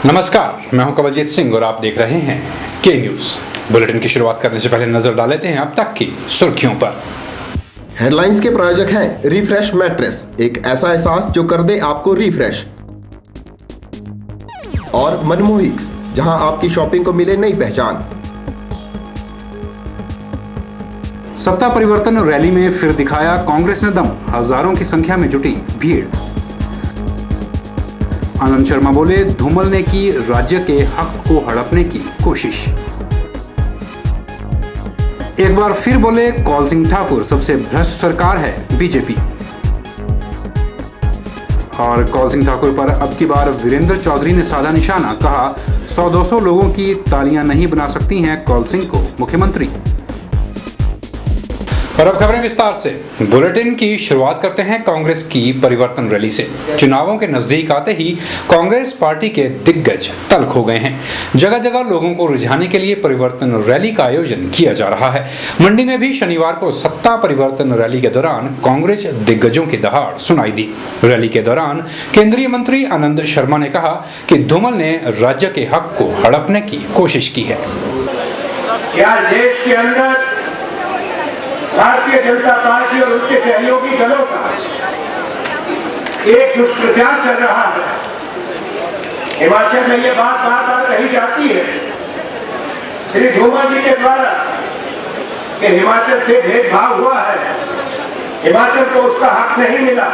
नमस्कार, मैं हूं कवलजीत सिंह और आप देख रहे हैं के न्यूज। बुलेटिन की शुरुआत करने से पहले नजर डाल लेते हैं अब तक की सुर्खियों पर। हेडलाइंस के प्रायोजक हैं रिफ्रेश मैट्रेस, एक ऐसा एहसास जो कर दे आपको रिफ्रेश। और मनमोहिक्स, जहां आपकी शॉपिंग को मिले नई पहचान। सत्ता परिवर्तन रैली में फिर दिखाया कांग्रेस ने दम, हजारों की संख्या में जुटी भीड़। आनंद शर्मा बोले, धूमल ने की राज्य के हक को हड़पने की कोशिश। एक बार फिर बोले कौल सिंह ठाकुर, सबसे भ्रष्ट सरकार है बीजेपी। और कौल सिंह ठाकुर पर अब की बार वीरेंद्र चौधरी ने साधा निशाना, कहा 100-200 लोगों की तालियां नहीं बना सकती हैं कौल सिंह को मुख्यमंत्री। और अब खबरें विस्तार से। बुलेटिन की शुरुआत करते हैं कांग्रेस की परिवर्तन रैली से। चुनावों के नजदीक आते ही कांग्रेस पार्टी के दिग्गज तल्ख हो गए हैं। जगह जगह लोगों को रिझाने के लिए परिवर्तन रैली का आयोजन किया जा रहा है। मंडी में भी शनिवार को सत्ता परिवर्तन रैली के दौरान कांग्रेस दिग्गजों की दहाड़ सुनाई दी। रैली के दौरान केंद्रीय मंत्री आनंद शर्मा ने कहा कि धूमल ने राज्य के हक को हड़पने की कोशिश की है। क्या देश के अंदर भारतीय जनता पार्टी और उनके सहयोगी दलों का एक दुष्प्रचार चल रहा है? हिमाचल में ये बात बार बार कही जाती है श्री धूमल जी के द्वारा कि हिमाचल से भेदभाव हुआ है, हिमाचल को उसका हक नहीं मिला।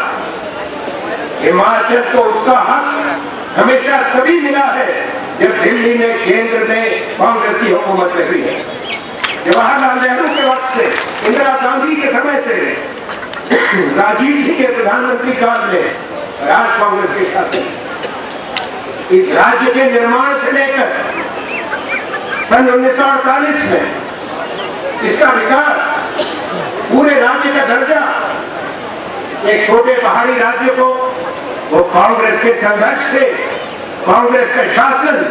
हिमाचल को उसका हक हमेशा तभी मिला है जब दिल्ली में केंद्र में कांग्रेस की हुकूमत रही है। जवाहरलाल नेहरू के वक्त से, इंदिरा गांधी के समय से, राजीव जी के प्रधानमंत्री काल में राज कांग्रेस के शासन। इस राज्य के निर्माण से लेकर सन 1948 में इसका विकास, पूरे राज्य का दर्जा एक छोटे पहाड़ी राज्य को वो कांग्रेस के संघर्ष से, कांग्रेस का शासन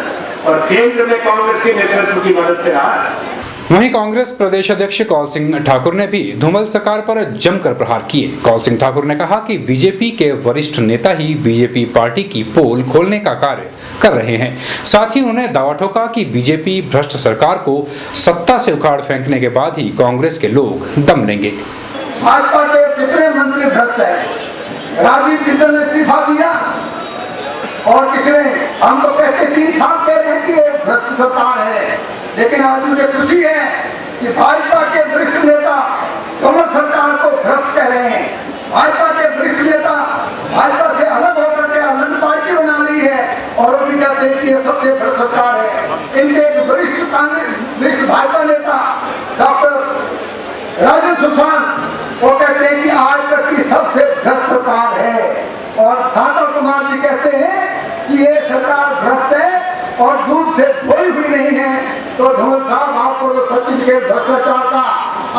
और केंद्र में कांग्रेस के नेतृत्व की मदद से रहा है। वहीं कांग्रेस प्रदेश अध्यक्ष कौल सिंह ठाकुर ने भी धूमल सरकार पर जमकर प्रहार किए। कौल सिंह ठाकुर ने कहा कि बीजेपी के वरिष्ठ नेता ही बीजेपी पार्टी की पोल खोलने का कार्य कर रहे हैं। साथ ही उन्होंने दावा ठोका कि बीजेपी भ्रष्ट सरकार को सत्ता से उखाड़ फेंकने के बाद ही कांग्रेस के लोग दम लेंगे। भाजपा के कितने मंत्री भ्रष्ट हैं? राजीव जिंदल ने इस्तीफा दिया और किसने? हम तो कहते 3 साल कह रहे हैं कि ये भ्रष्ट सरकार है, लेकिन आज मुझे खुशी है कि भाजपा के वरिष्ठ नेता कमल सरकार को भ्रष्ट कह रहे हैं। भाजपा के वरिष्ठ नेता भाजपा से अलग होकर के अलग पार्टी बना ली है और वो भी कहते हैं कि ये सबसे भ्रष्ट सरकार है। इनके एक वरिष्ठ भाजपा नेता डॉक्टर राजन सुशांत वो कहते हैं कि आज तक की सबसे भ्रष्ट सरकार है। और सागर कुमार जी कहते हैं कि ये सरकार भ्रष्ट है और दूध से धोई हुई नहीं है। तो धूमल साहब, आपको तो सर्टिफिकेट भ्रष्टाचार का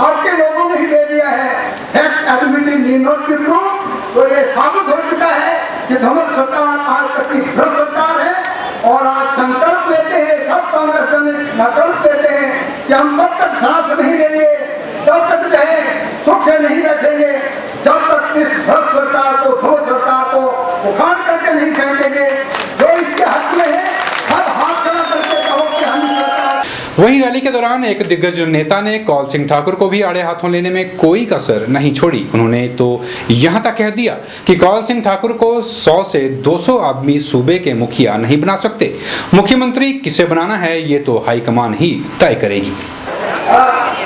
आपके लोगों ने ही दे दिया है। Fact admitted need not be proved. तो ये साबित हो चुका है कि धूमल सरकार आज तक की भ्रष्ट सरकार है। और आज संकल्प लेते हैं, सब कांग्रेस जन संकल्प लेते हैं कि हम तब तक सांस नहीं लेंगे, तब तक जो है सुख से नहीं बैठेंगे, जब तक इस भ्रष्ट सरकार को, धूमल सरकार को उखाड़ करके नहीं फेंकेंगे। जो इसके हक में है, हर हाथ खड़ा करके कहो कि हम सरकार। वहीं रैली के दौरान एक दिग्गज नेता ने कौल सिंह ठाकुर को भी आड़े हाथों लेने में कोई कसर नहीं छोड़ी। उन्होंने तो यहां तक कह दिया कि कौल सिंह ठाकुर को 100 से 200 आदमी सूबे के मुखिया नहीं बना सकते। मुख्यमंत्री किसे बनाना है ये तो हाईकमान ही तय करेगी।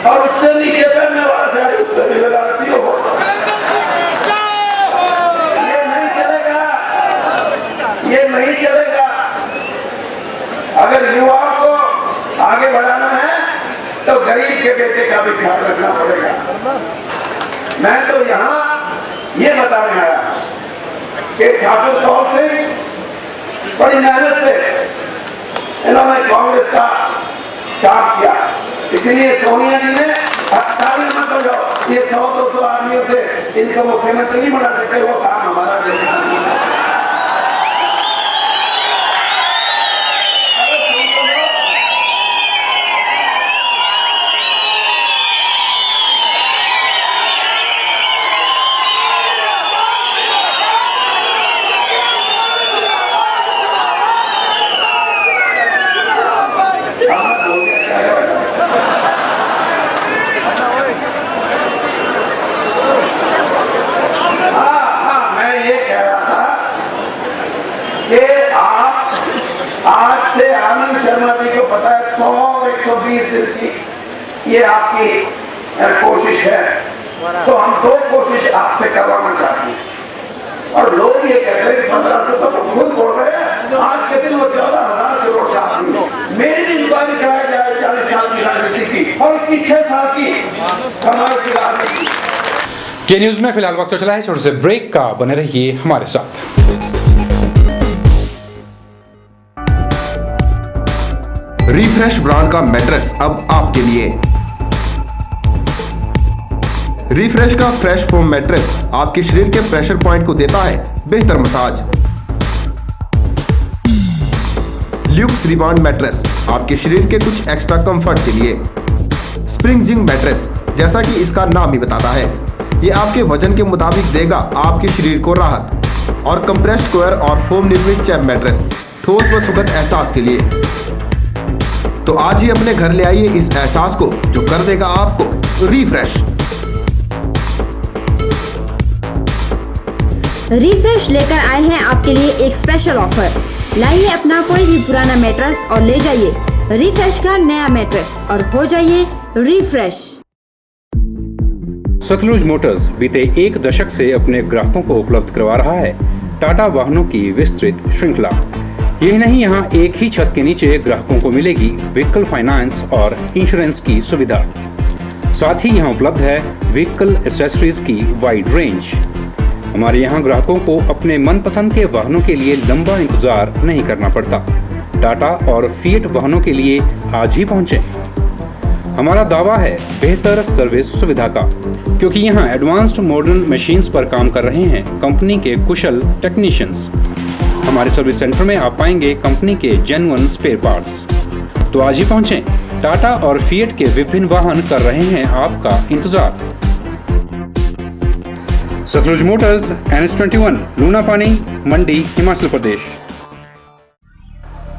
और उससे नीचे करने वाला सारी उत्तर भी लगाती हो। ये नहीं चलेगा, ये नहीं चलेगा। अगर युवाओं को आगे बढ़ाना है तो गरीब के बेटे का भी ख्याल रखना पड़ेगा। मैं तो यहाँ ये बताने आया कि ठाकुर कौल सिंह बड़ी मेहनत से इन्होंने कांग्रेस का काम किया, इसलिए सोनिया जी ने मत हो जाओ, ये 100-200 आदमियों से इनको मुख्यमंत्री नहीं बना सकते, वो काम हमारा देखना। आनंद शर्मा जी को पता है 120 दिन की ये आपकी कोशिश है, तो हम 2 कोशिश आपसे करवाना चाहते हैं। और लोग ये कहते हैं कि 1500 तो खुद बोल रहे हैं, आज के दिन वो 14,000 करोड़ से आती मेरी भी इंक्वायरी कराया जाए 40 साल की राजनीति की और 6 साल की कमाई की राजनीति। के न्यूज में फिलहाल वक्त तो चला है छोटे से ब्रेक का, बने रहिए हमारे साथ। रिफ्रेश ब्रांड का मैट्रेस अब आपके लिए। रिफ्रेश का फ्रेश फोम मैट्रेस आपके शरीर के प्रेशर पॉइंट को देता है बेहतर मसाज। ल्यूक्स रिबाउंड मैट्रेस आपके शरीर के कुछ एक्स्ट्रा कंफर्ट के लिए। स्प्रिंग जिंग मैट्रेस, जैसा कि इसका नाम ही बताता है, ये आपके वजन के मुताबिक देगा आपके शरीर को राहत। और कंप्रेस्ड कोयर और फोम निर्मित चैप मैट्रेस ठोस व सुखद एहसास के लिए। तो आज ही अपने घर ले आइए इस एहसास को जो कर देगा आपको रिफ्रेश। रिफ्रेश लेकर आए हैं आपके लिए एक स्पेशल ऑफर। लाइए अपना कोई भी पुराना मैट्रेस और ले जाइए रिफ्रेश का नया मैट्रेस और हो जाइए रिफ्रेश। सतलुज मोटर्स बीते 1 दशक से अपने ग्राहकों को उपलब्ध करवा रहा है टाटा वाहनों की विस्तृत श्रृंखला। यही नहीं, यहाँ एक ही छत के नीचे ग्राहकों को मिलेगी व्हीकल फाइनेंस और इंश्योरेंस की सुविधा। साथ ही यहाँ उपलब्ध है व्हीकल एक्सेसरीज की वाइड रेंज। हमारे यहाँ ग्राहकों को अपने मनपसंद के वाहनों के लिए लंबा इंतजार नहीं करना पड़ता। टाटा और फिएट वाहनों के लिए आज ही पहुँचें। हमारा दावा है बेहतर सर्विस सुविधा का, क्योंकि यहाँ एडवांस्ड मॉडर्न मशीन्स पर काम कर रहे हैं कंपनी के कुशल टेक्नीशियंस। हमारे सर्विस सेंटर में आप पाएंगे कंपनी के जेन्युइन स्पेयर पार्ट्स। तो आज ही पहुँचें। टाटा और फिएट के विभिन्न वाहन कर रहे हैं आपका इंतजार। सतलुज मोटर्स, NH21, लूनापानी, मंडी, हिमाचल प्रदेश।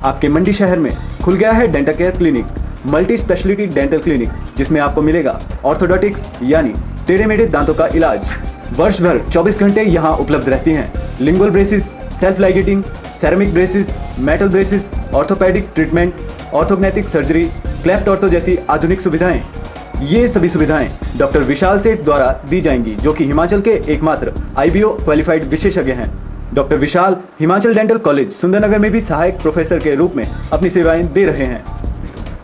आपके मंडी शहर में खुल गया है dental care clinic, multi speciality dental clinic, जिसमें आपको मिलेगा ऑर्थोडोंटिक्स यानी टेढ़े मेढ़े दांतों का इलाज। वर्ष भर 24 घंटे यहाँ उपलब्ध रहती हैं। Lingual braces, self ligating, ceramic braces, metal braces, orthopedic treatment, orthognathic surgery, cleft ortho जैसी आधुनिक सुविधाएं। ये सभी सुविधाएं डॉक्टर विशाल सेठ द्वारा दी जाएंगी, जो कि हिमाचल के एकमात्र IBO क्वालिफाइड विशेषज्ञ हैं। डॉक्टर विशाल हिमाचल डेंटल कॉलेज सुंदरनगर में भी सहायक प्रोफेसर के रूप में अपनी सेवाएं दे रहे हैं।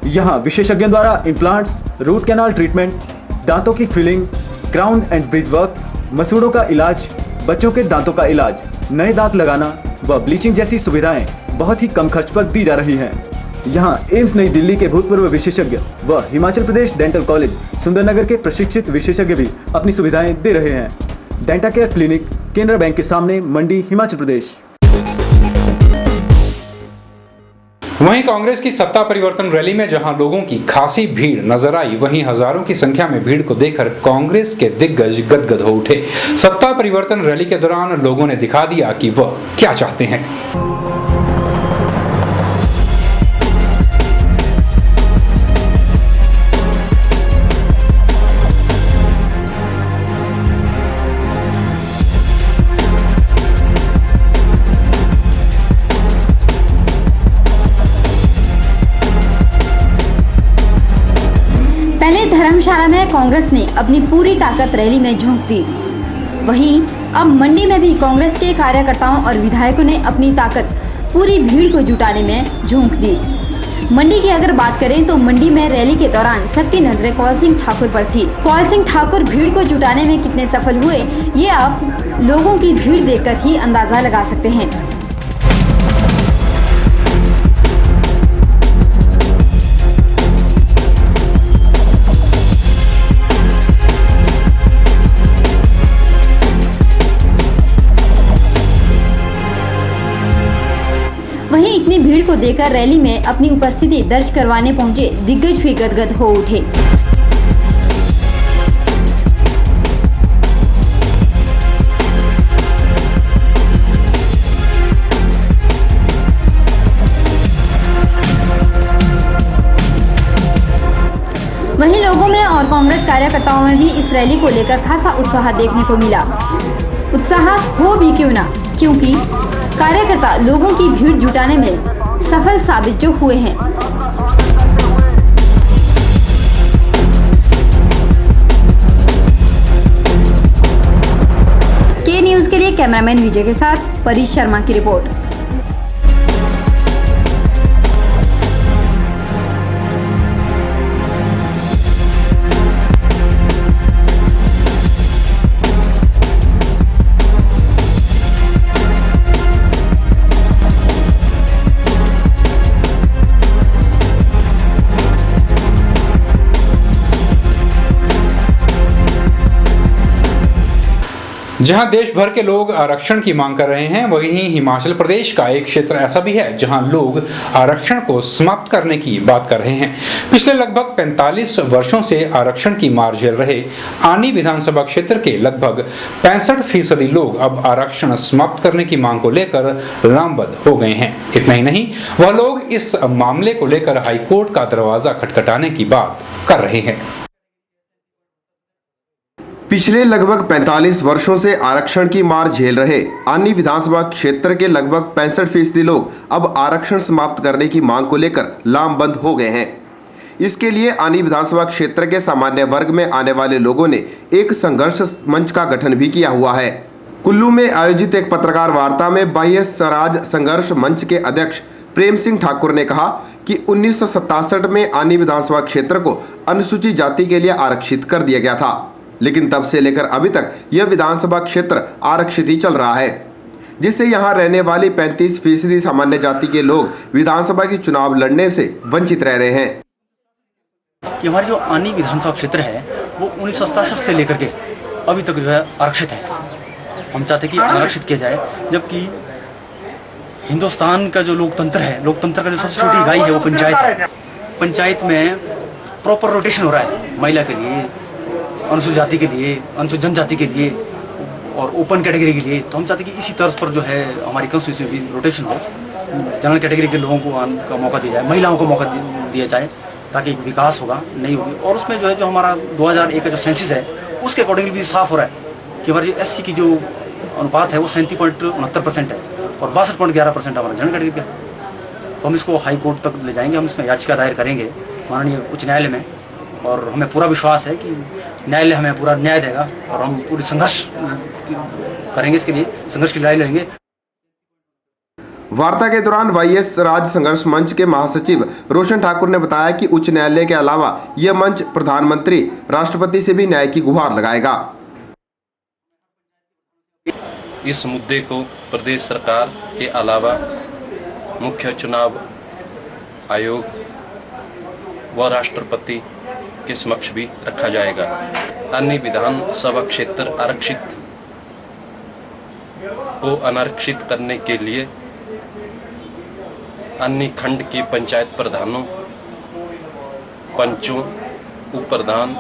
यहाँ विशेषज्ञों द्वारा इम्प्लांट्स, रूट कैनाल ट्रीटमेंट, दांतों की filling, crown and bridge work, मसूड़ों का इलाज, बच्चों के दांतों का इलाज, नए दांत लगाना व ब्लीचिंग जैसी सुविधाएं बहुत ही कम खर्च पर दी जा रही हैं। यहाँ एम्स नई दिल्ली के भूतपूर्व विशेषज्ञ व हिमाचल प्रदेश डेंटल कॉलेज सुंदरनगर के प्रशिक्षित विशेषज्ञ भी अपनी सुविधाएं दे रहे हैं। Dental care clinic, Canara bank के सामने, मंडी, हिमाचल प्रदेश। वहीं कांग्रेस की सत्ता परिवर्तन रैली में जहां लोगों की खासी भीड़ नजर आई, वहीं हजारों की संख्या में भीड़ को देखकर कांग्रेस के दिग्गज गदगद हो उठे। सत्ता परिवर्तन रैली के दौरान लोगों ने दिखा दिया कि वह क्या चाहते हैं। धर्मशाला में कांग्रेस ने अपनी पूरी ताकत रैली में झोंक दी। वहीं अब मंडी में भी कांग्रेस के कार्यकर्ताओं और विधायकों ने अपनी ताकत पूरी भीड़ को जुटाने में झोंक दी। मंडी की अगर बात करें तो मंडी में रैली के दौरान सबकी नजरें कौल सिंह ठाकुर पर थी। कौल सिंह ठाकुर भीड़ को जुटाने में कितने सफल हुए, ये आप लोगों की भीड़ देखकर ही अंदाजा लगा सकते हैं। वहीं इतनी भीड़ को देखकर रैली में अपनी उपस्थिति दर्ज करवाने पहुंचे दिग्गज भी गदगद हो उठे। वहीं लोगों में और कांग्रेस कार्यकर्ताओं में भी इस रैली को लेकर खासा उत्साह देखने को मिला। उत्साह हो भी क्यों ना, क्योंकि कार्यकर्ता लोगों की भीड़ जुटाने में सफल साबित जो हुए हैं। के न्यूज के लिए कैमरामैन विजय के साथ परीश शर्मा की रिपोर्ट। जहां देश भर के लोग आरक्षण की मांग कर रहे हैं, वहीं हिमाचल प्रदेश का एक क्षेत्र ऐसा भी है जहां लोग आरक्षण को समाप्त करने की बात कर रहे हैं। पिछले लगभग 45 वर्षों से आरक्षण की मार झेल रहे आनी विधानसभा क्षेत्र के लगभग 65% लोग अब आरक्षण समाप्त करने की मांग को लेकर लामबंद हो गए हैं। इतना ही नहीं, वह लोग इस मामले को लेकर हाईकोर्ट का दरवाजा खटखटाने की बात कर रहे हैं। पिछले लगभग 45 वर्षों से आरक्षण की मार झेल रहे आनी विधानसभा क्षेत्र के लगभग 65% लोग अब आरक्षण समाप्त करने की मांग को लेकर लामबंद हो गए हैं। इसके लिए आनी विधानसभा क्षेत्र के सामान्य वर्ग में आने वाले लोगों ने एक संघर्ष मंच का गठन भी किया हुआ है। कुल्लू में आयोजित एक पत्रकार वार्ता में बाह्य स्वराज संघर्ष मंच के अध्यक्ष प्रेम सिंह ठाकुर ने कहा कि 1967 में आनी विधानसभा क्षेत्र को अनुसूचित जाति के लिए आरक्षित कर दिया गया था, लेकिन तब से लेकर अभी तक यह विधानसभा क्षेत्र आरक्षित ही चल रहा है, जिससे यहां रहने वाली 35% सामान्य जाति के लोग विधानसभा की चुनाव लड़ने से वंचित रह रहे हैं। कि हमारी जो आनी विधानसभा क्षेत्र है वो 1967 से लेकर के अभी तक जो है आरक्षित है। हम चाहते हैं कि आरक्षित किया जाए, जबकि हिंदुस्तान का जो लोकतंत्र है, लोकतंत्र का जो सबसे छोटी इकाई है वो पंचायत है। पंचायत में प्रॉपर रोटेशन हो रहा है, महिला के लिए, अनुसूचित जाति के लिए, अनुसूचित जनजाति के लिए और ओपन कैटेगरी के लिए। तो हम चाहते हैं कि इसी तर्ज पर जो है हमारी कॉन्स्टिट्यूशन की रोटेशन हो, जनरल कैटेगरी के लोगों को मौका दिया जाए, महिलाओं को मौका दिया जाए, ताकि विकास होगा नहीं होगी। और उसमें जो है जो हमारा 2001 का जो सेंसिस है उसके अकॉर्डिंगली भी साफ हो रहा है कि हमारी SC की जो अनुपात है वो 37.69% है और 62.11% हमारा जनरल कैटेगरी पे। तो हम इसको हाई कोर्ट तक ले जाएंगे, हम इसमें याचिका दायर करेंगे माननीय उच्च न्यायालय में, और हमें पूरा विश्वास है कि न्यायालय हमें पूरा न्याय देगा और हम पूरी संघर्ष करेंगे, इसके लिए संघर्ष की लड़ाई लड़ेंगे। वार्ता के दौरान वाईएस राज संघर्ष मंच के महासचिव रोशन ठाकुर ने बताया कि उच्च न्यायालय के अलावा यह मंच प्रधानमंत्री, राष्ट्रपति से भी न्याय की गुहार लगाएगा। इस मुद्दे को प्रदेश सरकार के अलावा मुख्य चुनाव आयोग व राष्ट्रपति के समक्ष भी रखा जाएगा। अन्य विधानसभा क्षेत्र आरक्षित को अनारक्षित करने के लिए अन्य खंड के पंचायत प्रधानों, पंचों, उप प्रधान,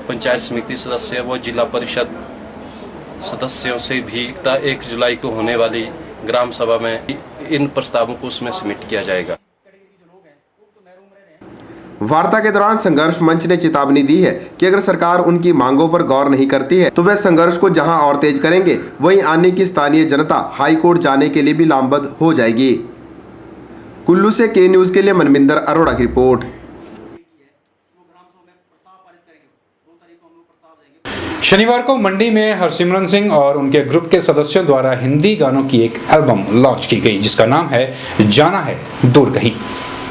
पंचायत समिति सदस्य व जिला परिषद सदस्यों से भी 1 जुलाई को होने वाली ग्राम सभा में इन प्रस्तावों को उसमें सबमिट किया जाएगा। वार्ता के दौरान संघर्ष मंच ने चेतावनी दी है कि अगर सरकार उनकी मांगों पर गौर नहीं करती है तो वे संघर्ष को जहां और तेज करेंगे, वहीं आने की स्थानीय जनता हाई कोर्ट जाने के लिए भी लामबंद हो जाएगी। कुल्लू से के न्यूज के लिए मनविंदर अरोड़ा की रिपोर्ट। शनिवार को मंडी में हरसिमरन सिंह और उनके ग्रुप के सदस्यों द्वारा हिंदी गानों की एक एल्बम लॉन्च की गई, जिसका नाम है जाना है दूर कहीं।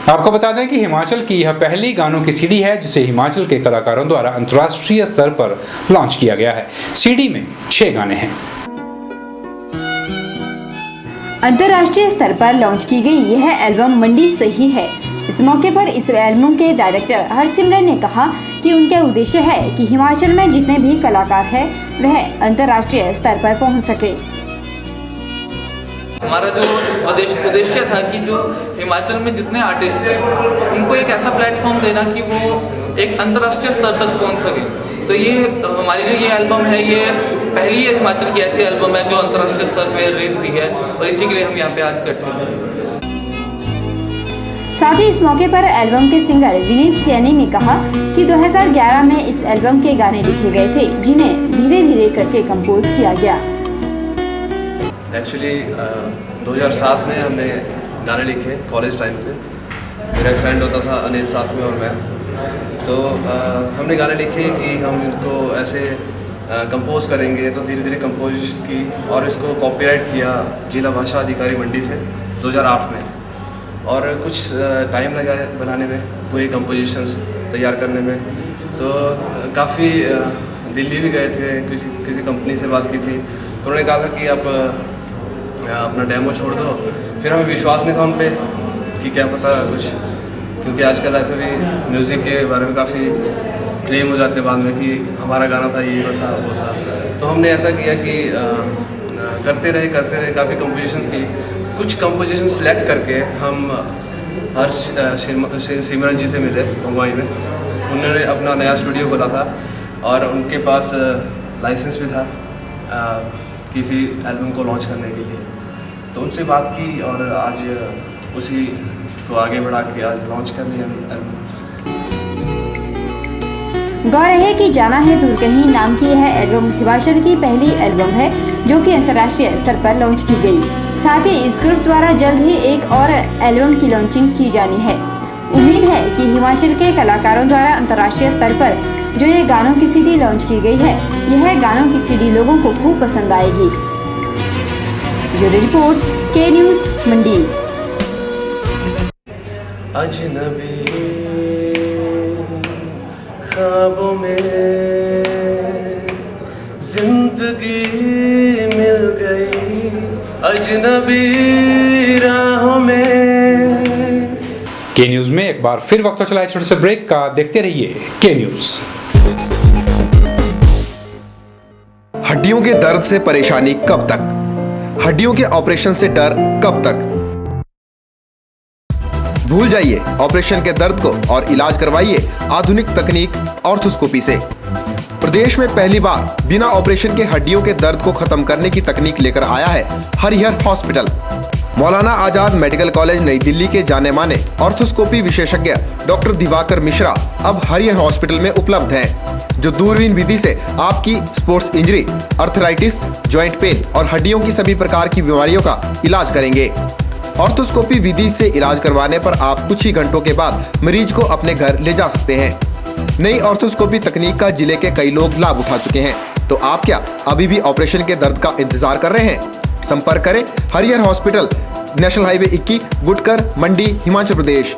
आपको बता दें कि हिमाचल की यह पहली गानों की सीडी है जिसे हिमाचल के कलाकारों द्वारा अंतर्राष्ट्रीय स्तर पर लॉन्च किया गया है। सीडी में 6 गाने हैं। अंतर्राष्ट्रीय स्तर पर लॉन्च की गई यह एल्बम मंडी से ही है। इस मौके पर इस एल्बम के डायरेक्टर हरसिमरन ने कहा कि उनका उद्देश्य है कि हिमाचल में जितने भी कलाकार हैं वह अंतर्राष्ट्रीय स्तर पर पहुंच सके। हमारा जो उद्देश्य था कि जो हिमाचल में जितने आर्टिस्ट हैं उनको एक ऐसा प्लेटफॉर्म देना कि वो एक अंतर्राष्ट्रीय स्तर तक पहुंच सके। तो ये हमारी जो ये एल्बम है, ये पहली हिमाचल की ऐसी एल्बम है जो अंतर्राष्ट्रीय स्तर पे रिलीज हुई है और इसी के लिए हम यहाँ पे आज इकट्ठे हैं। साथ ही इस मौके पर एल्बम के सिंगर विनीत सैनी ने कहा कि 2011 में इस एल्बम के गाने लिखे गए थे, जिन्हें धीरे धीरे करके कंपोज किया गया। एक्चुअली 2007 में हमने गाने लिखे कॉलेज टाइम पे। मेरा फ्रेंड होता था अनिल साथ में और मैं, तो हमने गाने लिखे कि हम इनको ऐसे कंपोज करेंगे। तो धीरे धीरे कंपोजिशन की और इसको कॉपीराइट किया जिला भाषा अधिकारी मंडी से 2008 में, और कुछ टाइम लगा बनाने में, पूरी कंपोजिशंस तैयार करने में। तो काफ़ी दिल्ली भी गए थे, किसी कंपनी से बात की थी, तो उन्होंने कहा था कि आप अपना डेमो छोड़ दो। फिर हमें विश्वास नहीं था उन पर कि क्या पता कुछ, क्योंकि आजकल ऐसे भी म्यूज़िक के बारे में काफ़ी क्लेम हो जाते बाद में कि हमारा गाना था, ये था, वो था। तो हमने ऐसा किया कि करते रहे काफ़ी कंपोजिशंस की। कुछ कंपोजिशन सेलेक्ट करके हम सिमरन जी से मिले मुंबई में। उन्होंने अपना नया स्टूडियो खोला था और उनके पास लाइसेंस भी था किसी एल्बम को लॉन्च करने के लिए। तो उनसे बात की और आज उसी को आगे बढ़ा के आज लॉन्च कर लिया एल्बम। गौर है कि जाना है दूर कहीं नाम की यह एल्बम हिमाचल की पहली एल्बम है जो कि अंतर्राष्ट्रीय स्तर पर लॉन्च की गई। साथ ही इस ग्रुप द्वारा जल्द ही एक और एल्बम की लॉन्चिंग की जानी है। उम्मीद है कि हिमाचल के कलाकारों द्वारा अंतर्राष्ट्रीय स्तर पर जो ये गानों की सीडी लॉन्च की गई है, यह गानों की सीडी लोगों को खूब पसंद आएगी। ब्यूरो रिपोर्ट, के न्यूज़ मंडी। अजनबी ख्वाबों में जिंदगी मिल गई, अजनबी राहों में। के न्यूज में एक बार फिर वक्त हो चला है छोटे से ब्रेक का। देखते रहिए के न्यूज। हड्डियों के दर्द से परेशानी कब तक? हड्डियों के ऑपरेशन से डर कब तक? भूल जाइए ऑपरेशन के दर्द को और इलाज करवाइए आधुनिक तकनीक ऑर्थोस्कोपी से। प्रदेश में पहली बार बिना ऑपरेशन के हड्डियों के दर्द को खत्म करने की तकनीक लेकर आया है Harihar hospital. Maulana Azad medical college नई दिल्ली के जाने माने ऑर्थोस्कोपी विशेषज्ञ डॉक्टर दिवाकर मिश्रा अब हरिहर हॉस्पिटल में उपलब्ध हैं, जो दूरबीन विधि से आपकी sports injury, arthritis, joint pain और हड्डियों की सभी प्रकार की बीमारियों का इलाज करेंगे। ऑर्थोस्कोपी विधि से इलाज करवाने पर आप कुछ ही घंटों के बाद मरीज को अपने घर ले जा सकते हैं। नई ऑर्थोस्कोपी तकनीक का जिले के कई लोग लाभ उठा चुके हैं, तो आप क्या अभी भी ऑपरेशन के दर्द का इंतजार कर रहे हैं? संपर्क करें Harihar hospital, national highway 21, Gutkar, मंडी, हिमाचल प्रदेश।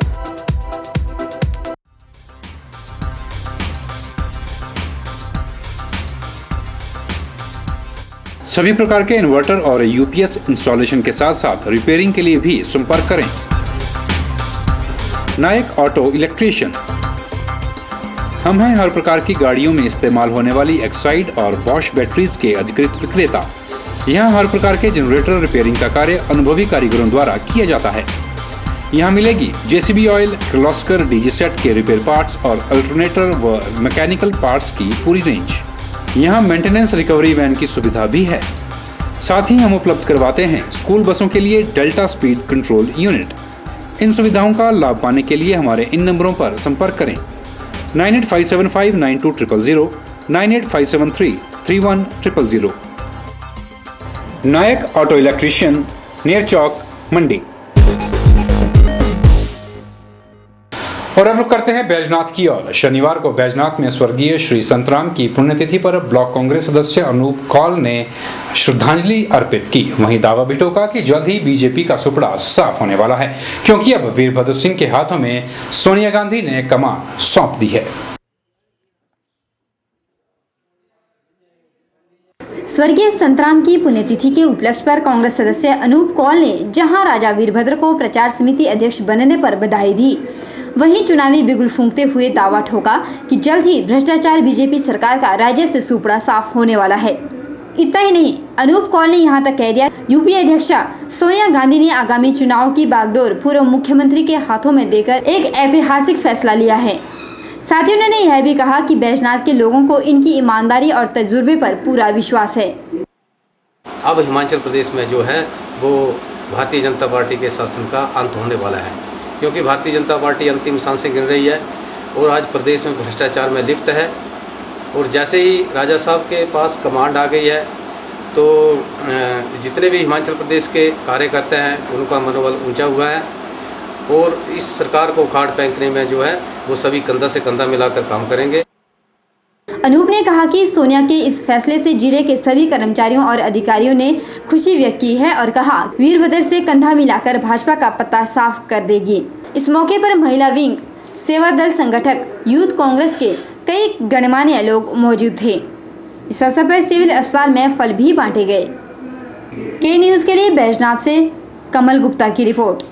सभी प्रकार के इन्वर्टर और यूपीएस इंस्टॉलेशन के साथ साथ रिपेयरिंग के लिए भी संपर्क करें नायक ऑटो इलेक्ट्रीशियन। हम हैं हर प्रकार की गाड़ियों में इस्तेमाल होने वाली एक्साइड और बॉश बैटरीज के अधिकृत विक्रेता। यहाँ हर प्रकार के जनरेटर रिपेयरिंग का कार्य अनुभवी कारीगरों द्वारा किया जाता है। यहाँ मिलेगी JCB oil, Kirloskar DG set के रिपेयर पार्ट्स और अल्टरनेटर व मैकेनिकल पार्ट्स की पूरी रेंज। यहाँ मेंटेनेंस रिकवरी वैन की सुविधा भी है। साथ ही हम उपलब्ध करवाते हैं स्कूल बसों के लिए डेल्टा स्पीड कंट्रोल यूनिट। इन सुविधाओं का लाभ पाने के लिए हमारे इन नंबरों पर संपर्क करें 9857592000, 9857331000। नायक ऑटो इलेक्ट्रीशियन, नियर चौक, मंडी। और अब रुक करते हैं बैजनाथ की ओर। शनिवार को बैजनाथ में स्वर्गीय श्री संतराम की पुण्यतिथि पर ब्लॉक कांग्रेस सदस्य अनूप कौल ने श्रद्धांजलि अर्पित की। वहीं दावा भी ठोका कि जल्द ही बीजेपी का सुपड़ा साफ होने वाला है, क्योंकि अब वीरभद्र सिंह के हाथों में सोनिया गांधी ने कमान सौंप दी है। स्वर्गीय संतराम की पुण्यतिथि के उपलक्ष्य पर कांग्रेस सदस्य अनूप कौल ने जहां राजा वीरभद्र को प्रचार समिति अध्यक्ष बनने पर बधाई दी, वहीं चुनावी बिगुल फूंकते हुए दावा ठोका कि जल्द ही भ्रष्टाचार बीजेपी सरकार का राज्य से सुपड़ा साफ होने वाला है। इतना ही नहीं, अनूप कौल ने यहां तक कह दिया यूपीए अध्यक्षा सोनिया गांधी ने आगामी चुनाव की बागडोर पूर्व मुख्यमंत्री के हाथों में देकर एक ऐतिहासिक फैसला लिया है। साथ ही उन्होंने यह भी कहा कि बैजनाथ के लोगों को इनकी ईमानदारी और तजुर्बे पर पूरा विश्वास है। अब हिमाचल प्रदेश में जो है वो भारतीय जनता पार्टी के शासन का अंत होने वाला है, क्योंकि भारतीय जनता पार्टी अंतिम सांसें गिन रही है और आज प्रदेश में भ्रष्टाचार में लिप्त है। और जैसे ही राजा साहब के पास कमांड आ गई है तो जितने भी हिमाचल प्रदेश के कार्यकर्ता हैं उनका मनोबल ऊंचा हुआ है और इस सरकार को उखाड़ फेंकने में जो है वो सभी कंधा से कंधा मिलाकर काम करेंगे। अनूप ने कहा कि सोनिया के इस फैसले से जिले के सभी कर्मचारियों और अधिकारियों ने खुशी व्यक्त की है और कहा वीरभद्र से कंधा मिलाकर भाजपा का पत्ता साफ कर देगी। इस मौके पर महिला विंग, सेवा दल संगठक, यूथ कांग्रेस के कई गणमान्य लोग मौजूद थे। इस अवसर पर सिविल अस्पताल में फल भी बांटे गए। के न्यूज़ के लिए बैजनाथ से कमल गुप्ता की रिपोर्ट।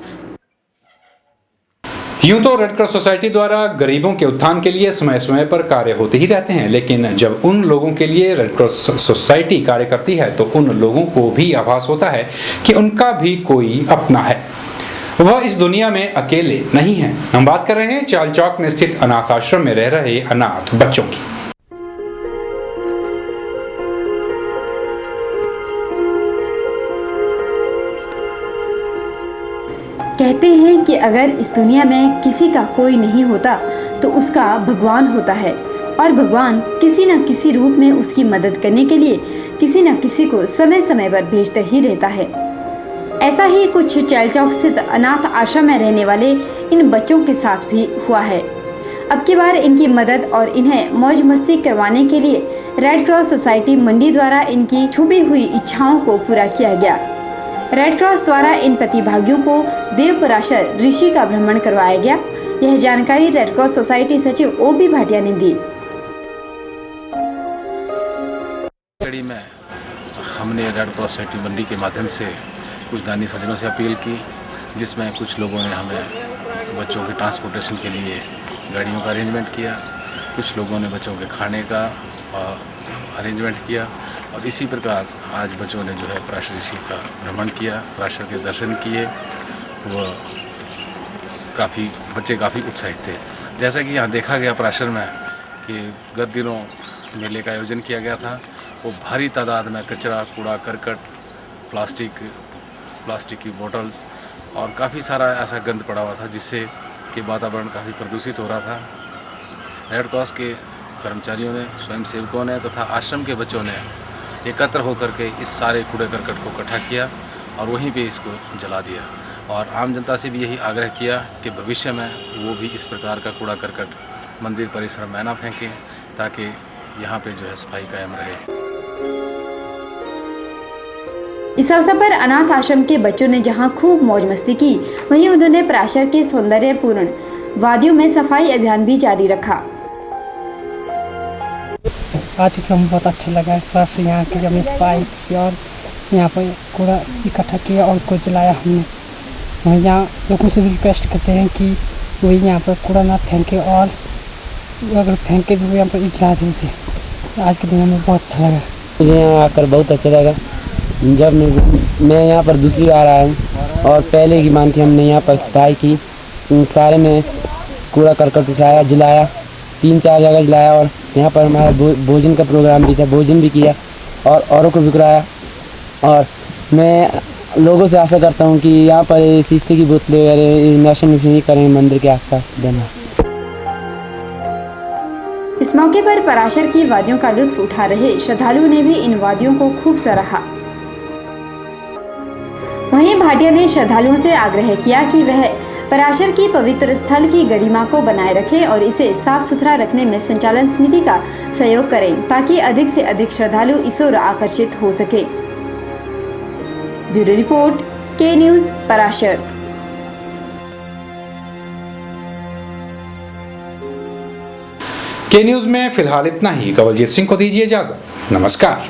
यूं तो रेड क्रॉस सोसाइटी द्वारा गरीबों के उत्थान के लिए समय समय पर कार्य होते ही रहते हैं, लेकिन जब उन लोगों के लिए रेड क्रॉस सोसाइटी कार्य करती है तो उन लोगों को भी आभास होता है कि उनका भी कोई अपना है, वह इस दुनिया में अकेले नहीं है। हम बात कर रहे हैं चाल चौक में स्थित अनाथ आश्रम में रह रहे अनाथ बच्चों की। कहते हैं कि अगर इस दुनिया में किसी का कोई नहीं होता तो उसका भगवान होता है और भगवान किसी न किसी रूप में उसकी मदद करने के लिए किसी न किसी को समय समय पर भेजता ही रहता है। ऐसा ही कुछ चैल चौक स्थित अनाथ आश्रम में रहने वाले इन बच्चों के साथ भी हुआ है। अब की बार इनकी मदद और इन्हें मौज मस्ती करवाने के लिए रेड क्रॉस सोसाइटी मंडी द्वारा इनकी छुपी हुई इच्छाओं को पूरा किया गया। रेड क्रॉस द्वारा इन प्रतिभागियों को देव पराशर ऋषि का भ्रमण करवाया गया। यह जानकारी रेड क्रॉस सोसाइटी सचिव ओ.बी. भाटिया ने दी। कड़ी में हमने रेड क्रॉस सोसाइटी मंडी के माध्यम से कुछ दानी सज्जनों से अपील की, जिसमें कुछ लोगों ने हमें बच्चों के ट्रांसपोर्टेशन के लिए गाड़ियों का अरेंजमेंट किया, कुछ लोगों ने बच्चों के खाने का अरेंजमेंट किया और इसी प्रकार आज बच्चों ने जो है पराशर ऋषि का भ्रमण किया, पराशर के दर्शन किए। वो बच्चे काफ़ी उत्साहित थे। जैसा कि यहाँ देखा गया पराशर में कि गत दिनों मेले का आयोजन किया गया था, वो भारी तादाद में कचरा, कूड़ा करकट, प्लास्टिक की बोतल्स और काफ़ी सारा ऐसा गंद पड़ा हुआ था जिससे कि वातावरण काफ़ी प्रदूषित हो रहा था। रेड क्रॉस के कर्मचारियों ने, स्वयंसेवकों ने तथा आश्रम के बच्चों ने एकत्र होकर के इस सारे कूड़े करकट को इकट्ठा किया और वहीं पे इसको जला दिया और आम जनता से भी यही आग्रह किया कि भविष्य में वो भी इस प्रकार का कूड़ा करकट मंदिर परिसर में न फेंकें ताकि यहाँ पे जो है सफाई कायम रहे। इस अवसर पर अनाथ आश्रम के बच्चों ने जहां खूब मौज मस्ती की, वहीं उन्होंने पराशर के सौंदर्यपूर्ण वादियों में सफाई अभियान भी जारी रखा। आज तो हमें बहुत अच्छा लगा। फर्स्ट यहाँ की हमने सफाई की और यहाँ पर कूड़ा इकट्ठा किया और उसको जलाया हमने। वहीं यहाँ लोगों से भी रिक्वेस्ट करते हैं कि वही यहाँ पर कूड़ा ना फेंके और अगर फेंके भी यहाँ पर इजाज़त दें उसे। आज के दिन हमें बहुत अच्छा लगा। मुझे यहाँ आकर बहुत अच्छा लगा। जब मैं यहाँ पर दूसरी बार आया हूँ और पहले की मान थी हमने यहाँ पर सफाई की, सारे में कूड़ा करकट उठाया, जलाया, 3-4 जगह जलाया और यहाँ पर हमारा भोजन का प्रोग्राम भी था, भोजन भी किया और औरों को भी कराया। और मैं लोगों से आशा करता हूँ कि यहाँ पर शीशे की बोतलें नशे नहीं करें मंदिर के आसपास देना। इस मौके पर पराशर की वादियों का लुत्फ उठा रहे श्रद्धालुओं ने भी इन वादियों को खूब सराहा। वहीं भाटिया ने श्रद्धालुओं से आग्रह किया कि वह पराशर की पवित्र स्थल की गरिमा को बनाए रखें और इसे साफ सुथरा रखने में संचालन समिति का सहयोग करें ताकि अधिक से अधिक श्रद्धालु इस ओर आकर्षित हो सके। ब्यूरो रिपोर्ट, के न्यूज़, पराशर। के न्यूज़ में फिलहाल इतना ही। कवलजीत सिंह को दीजिए इजाजत। नमस्कार।